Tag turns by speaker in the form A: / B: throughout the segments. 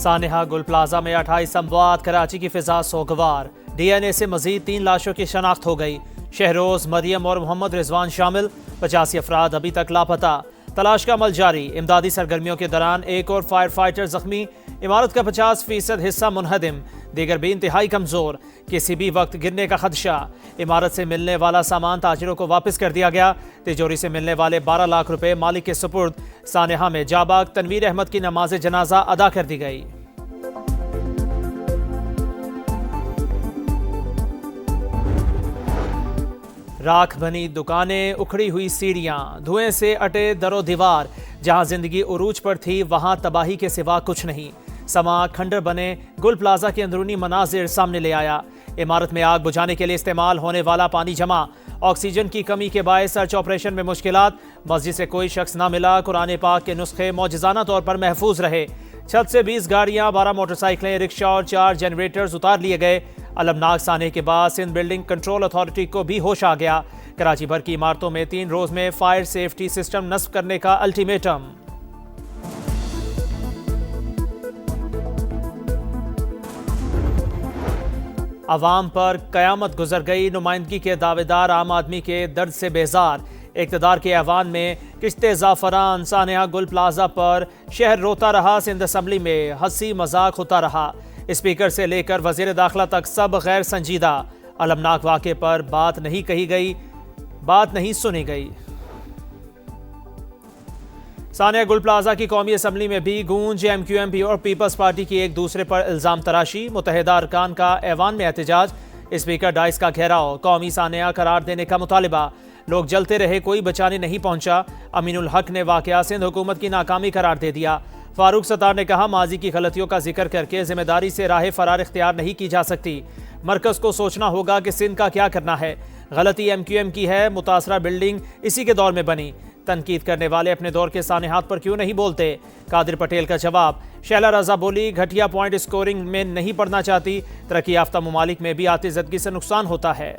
A: सानेहा गुल प्लाजा में 28 अमवात, कराची की फिजा सोगवार। DNA से मजीद 3 लाशों की शनाख्त हो गई। शहरोज, मरियम और मोहम्मद रिजवान शामिल। 85 अफराद अभी तक लापता। तलाश का अमल जारी। इमदादी सरगर्मियों के दौरान एक और फायर फाइटर जख्मी। इमारत का 50% हिस्सा मुनहदिम, दीगर भी इंतहाई कमजोर। किसी भी वक्त गिरने का खदशा। इमारत से मिलने वाला सामान ताजिरों को वापस कर दिया गया। तिजोरी से मिलने वाले 12 लाख रुपए मालिक के सुपुर्द। सानेहा में जाबाग तनवीर अहमद की नमाज जनाजा अदा कर दी गई। राख बनी दुकानें, उखड़ी हुई सीढ़ियां, धुएं से अटे दरो दीवार। जहां जिंदगी उरूज पर थी वहां तबाही के सिवा कुछ नहीं। समा खंडर बने गुल प्लाजा के अंदरूनी मनाजिर सामने ले आया। इमारत में आग बुझाने के लिए इस्तेमाल होने वाला पानी जमा। ऑक्सीजन की कमी के बायस सर्च ऑपरेशन में मुश्किलात। मस्जिद से कोई शख्स ना मिला। कुरान पाक के नुस्खे मौजज़ाना तौर पर महफूज रहे। छत से 20 गाड़ियां, 12 मोटरसाइकिलें, रिक्शा और 4 जनरेटर्स उतार लिए गए। अलमनाक साने के बाद सिंध बिल्डिंग कंट्रोल अथॉरिटी को भी होश आ गया। कराची भर की इमारतों में 3 रोज में फायर सेफ्टी सिस्टम नस्ब करने का अल्टीमेटम। अवाम पर कयामत गुजर गई। नुमाइंदगी के दावेदार आम आदमी के दर्द से बेजार। इक़्तिदार के ऐवान में किश्ते ज़ाफ़रान। सानेहा गुल प्लाजा पर शहर रोता रहा। सिंध असम्बली में हंसी मजाक होता रहा। स्पीकर से लेकर वज़ीर दाखिला तक सब गैर संजीदा। अलमनाक वाक़े पर बात नहीं कही गई, बात नहीं सुनी गई। सानिया गुल प्लाजा की कौमी असम्बली में भी गूंज। MQMP और पीपल्स पार्टी की एक दूसरे पर इल्ज़ाम तराशी। मुत्तहिदा अरकान का ऐवान में एहतजाज। स्पीकर डाइस का घेराव। कौमी सानिया करार देने का मुतालिबा। लोग जलते रहे, कोई बचाने नहीं पहुंचा। अमीनुल हक ने वाक़या सिंध हुकूमत की नाकामी करार दे दिया। फारूक सत्तार ने कहा, माजी की गलतियों का जिक्र करके जिम्मेदारी से राह फरार इख्तियार नहीं की जा सकती। मरकज़ को सोचना होगा कि सिंध का क्या करना है। गलती MQM की है। मुतासरा बिल्डिंग इसी के दौर में बनी। तनकीद करने वाले अपने दौर के सानेहात पर क्यों नहीं बोलते? कादिर पटेल का जवाब। शैला रजा बोली, घटिया पॉइंट स्कोरिंग में नहीं पढ़ना चाहती। तरक्की याफ्ता ममालिक में भी आतिज़दगी से नुकसान होता है।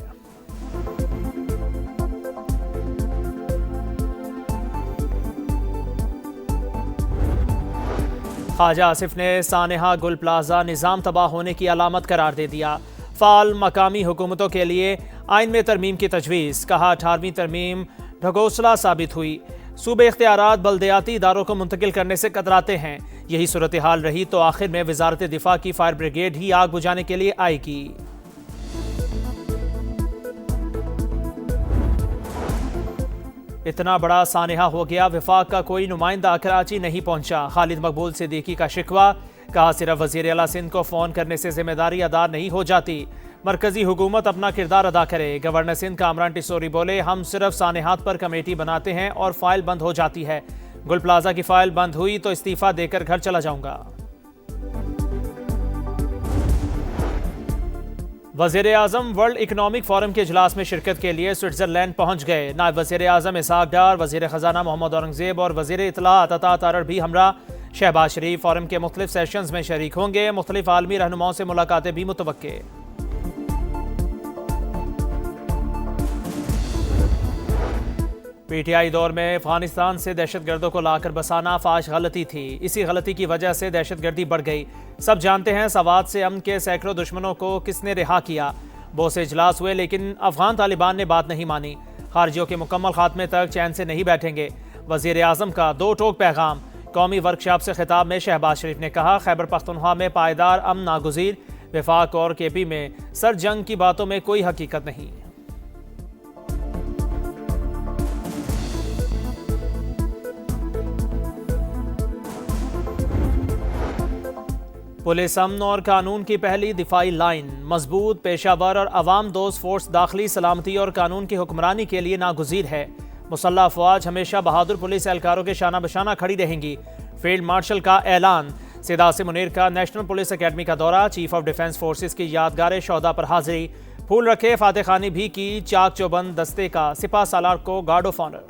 A: ख्वाजा आसिफ ने सानेहा गुल प्लाजा निज़ाम तबाह होने की अलामत करार दे दिया। फाल मकामी हुकूमतों के लिए आइन में तरमीम की तजवीज़। कहा, 18वीं तरमीम ढकोसला साबित हुई। सूबे इख्तियारात बल्दियाती इदारों को मुंतकिल करने से कतराते हैं। यही सूरत हाल रही तो आखिर में वजारत दिफा की फायर ब्रिगेड ही आग बुझाने के लिए आएगी। इतना बड़ा सानेहा हो गया, विफाक का कोई नुमाइंदा कराची नहीं पहुंचा। खालिद मकबूल सिद्दीकी का शिकवा। कहा, सिर्फ वज़ीर आला सिंध को फ़ोन करने से जिम्मेदारी अदा नहीं हो जाती। मरकजी हुकूमत अपना किरदार अदा करे। गवर्नर सिंध कामरान टिसोरी बोले, हम सिर्फ सानेहात पर कमेटी बनाते हैं और फाइल बंद हो जाती है। गुल प्लाजा की फाइल बंद हुई तो इस्तीफा देकर घर चला जाऊंगा। वज़ीर आज़म वर्ल्ड इकनॉमिक फोरम के इजलास में शिरकत के लिए स्विट्जरलैंड पहुंच गए। नायब वज़ीर आज़म इसहाक डार, वज़ीर ख़जाना मोहम्मद औरंगज़ेब और वज़ीर इत्तलाअत अता तारड़ भी हमरा। शहबाज शरीफ फोरम के मुख्तलिफ सेशंस में शरीक होंगे। मुख्तलिफ आलमी रहनुमाओं से मुलाकातें भी मुतवक्के। PTI दौर में अफगानिस्तान से दहशतगर्दों को लाकर बसाना फाश गलती थी। इसी गलती की वजह से दहशतगर्दी बढ़ गई। सब जानते हैं सवात से अमन के सैकड़ों दुश्मनों को किसने रिहा किया। बहुत से इजलास हुए लेकिन अफगान तालिबान ने बात नहीं मानी। खारजियों के मुकम्मल खात्मे तक चैन से नहीं बैठेंगे। वज़ीर आज़म का 2 टोक पैगाम। कौमी वर्कशॉप से खिताब में शहबाज शरीफ ने कहा, खैबर पख्तूनख्वा में पायदार अमन नागुज़ीर। विफाक और KP में सर जंग की बातों में कोई हकीकत नहीं। पुलिस अमन और कानून की पहली दिफाई लाइन। मजबूत, पेशावर और अवाम दोस्त फोर्स दाखिली सलामती और कानून की हुक्मरानी के लिए नागुज़ीर है। मुसल्लह अफवाज हमेशा बहादुर पुलिस एहलकारों के शाना बशाना खड़ी रहेंगी। फील्ड मार्शल का ऐलान। सैयद आसिम मुनीर का नेशनल पुलिस अकेडमी का दौरा। चीफ ऑफ डिफेंस फोर्सेस की यादगार शौदा पर हाजिरी। फूल रखे, फातह खानी भी की। चाक चौबंद दस्ते का सिपा सालार को गार्ड ऑफ ऑनर।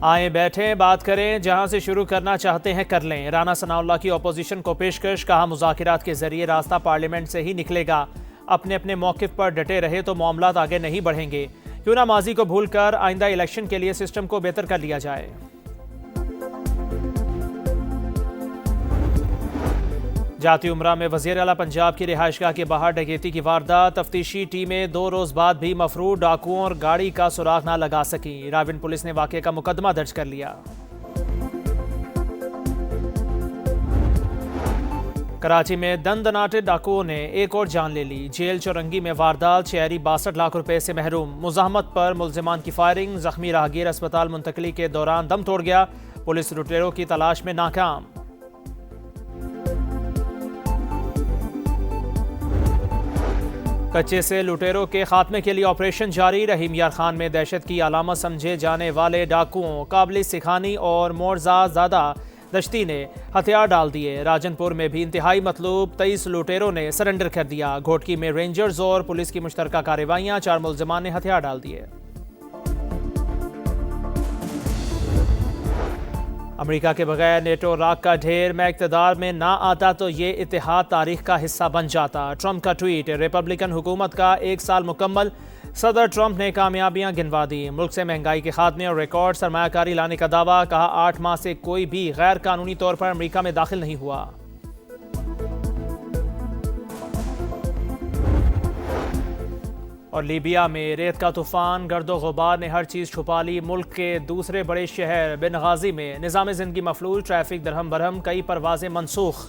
A: आए बैठें, बात करें, जहां से शुरू करना चाहते हैं कर लें। राना सनाउल्लाह की अपोजिशन को पेशकश। कहा, मुज़ाकिरात के जरिए रास्ता पार्लियामेंट से ही निकलेगा। अपने अपने मौक़िफ़ पर डटे रहे तो मामलात आगे नहीं बढ़ेंगे। क्यों ना माजी को भूलकर आइंदा इलेक्शन के लिए सिस्टम को बेहतर कर लिया जाए। जाती उमरा में वज़ीर आला पंजाब की रिहाइशगाह के बाहर डकैती की वारदात। तफ्तीशी टीमें 2 रोज बाद भी मफरूर डाकुओं और गाड़ी का सुराग न लगा सकी। राविन पुलिस ने वाक़े का मुकदमा दर्ज कर लिया। कराची में दंदनाटे डाकुओं ने एक और जान ले ली। जेल चौरंगी में वारदात, शहरी 62 लाख रुपए से महरूम। मुज़ाहमत पर मुल्जिमान की फायरिंग, जख्मी राहगीर अस्पताल मुंतकली के दौरान दम तोड़ गया। पुलिस लुटेरों की तलाश में नाकाम। कच्चे से लुटेरों के खात्मे के लिए ऑपरेशन जारी। रहीम यार खान में दहशत की अलामत समझे जाने वाले डाकुओं काबिल सिखानी और मोर्जाज़ादा दश्ती ने हथियार डाल दिए। राजनपुर में भी इंतहाई मतलूब 23 लुटेरों ने सरेंडर कर दिया। घोटकी में रेंजर्स और पुलिस की मुश्तरका कार्रवाइयां, 4 मुल्जिमान ने हथियार डाल दिए। अमेरिका के बगैर नेटो राख का ढेर, मैं इक़्तिदार में ना आता तो ये इत्तेहाद तारीख का हिस्सा बन जाता। ट्रंप का ट्वीट। रिपब्लिकन हुकूमत का 1 साल मुकम्मल, सदर ट्रंप ने कामयाबियां गिनवा दी। मुल्क से महंगाई के खात्मे और रिकॉर्ड सरमायाकारी लाने का दावा। कहा 8 माह से कोई भी गैर कानूनी तौर पर अमेरिका में दाखिल नहीं हुआ। और लीबिया में रेत का तूफान, गर्दो गुबार ने हर चीज़ छुपा ली। मुल्क के दूसरे बड़े शहर बेनगाजी में निज़ाम ज़िंदगी मफलूल, ट्रैफिक दरहम बरहम, कई परवाजें मनसूख।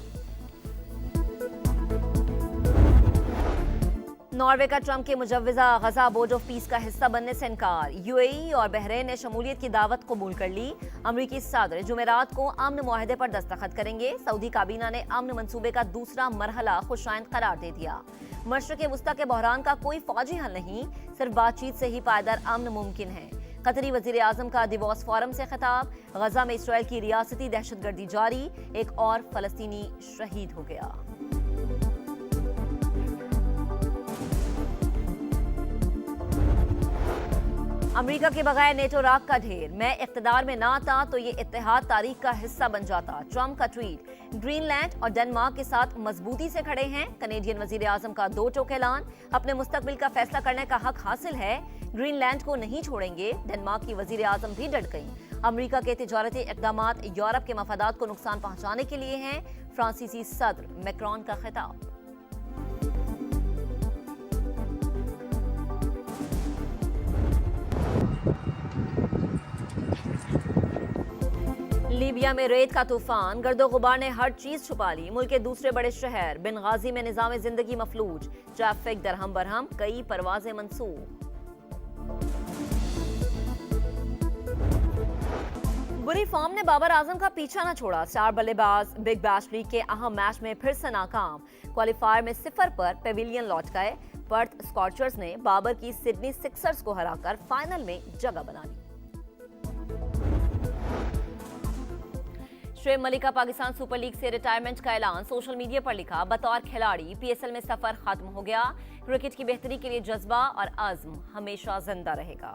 B: नॉर्वे का ट्रंप के मुजव्विज़ा गजा बोर्ड ऑफ पीस का हिस्सा बनने से इनकार। यूएई और बहरीन ने शमूलियत की दावत कबूल कर ली। अमरीकी सदर जुमेरात को अमन मुआहदे पर दस्तखत करेंगे। सऊदी काबीना ने अमन मंसूबे का दूसरा मरहला खुशाइंद करार दे दिया। मशरिक़ वस्ता के बहरान का कोई फौजी हल नहीं, सिर्फ बातचीत से ही पायदार अमन मुमकिन है। कतरी वज़ीर आज़म का दिवोस फोरम से खिताब। गजा में इसराइल की रियासती दहशतगर्दी जारी, एक और फलस्तीनी शहीद हो गया। अमेरिका के बगैर नेटो राख का ढेर, मैं इक़्तिदार में ना आता तो ये इत्तेहाद तारीख का हिस्सा बन जाता। ट्रंप का ट्वीट। ग्रीनलैंड और डेनमार्क के साथ मजबूती से खड़े हैं। कनेडियन वज़ीर आज़म का 2 टोक ऐलान। अपने मुस्तकबिल का फैसला करने का हक हासिल है, ग्रीनलैंड को नहीं छोड़ेंगे। डेनमार्क की वज़ीर आज़म भी डट गईं। अमेरिका के तिजारती इक़दामात यूरोप के मफादात को नुकसान पहुंचाने के लिए हैं। फ्रांसीसी सदर मैक्रोन का खिताब। लीबिया में रेत का तूफान, गर्दो गुबार ने हर चीज छुपा ली। मुल्क के दूसरे बड़े शहर बेनगाजी में निजाम जिंदगी मफलूज, ट्रैफिक दरहम बरहम, कई परवाजें मनसूख। बुरी फॉर्म ने बाबर आजम का पीछा न छोड़ा। स्टार बल्लेबाज बिग बैश लीग के अहम मैच में फिर से नाकाम। क्वालिफायर में 0 पर पेविलियन लौट गए। पर्थ स्कॉचर्स ने बाबर की सिडनी सिक्सर्स को हराकर फाइनल में जगह बना ली। शुएब मलिक का पाकिस्तान सुपर लीग से रिटायरमेंट का ऐलान। सोशल मीडिया पर लिखा, बतौर खिलाड़ी पीएसएल में सफर खत्म हो गया। क्रिकेट की बेहतरी के लिए जज्बा और अज़्म हमेशा जिंदा रहेगा।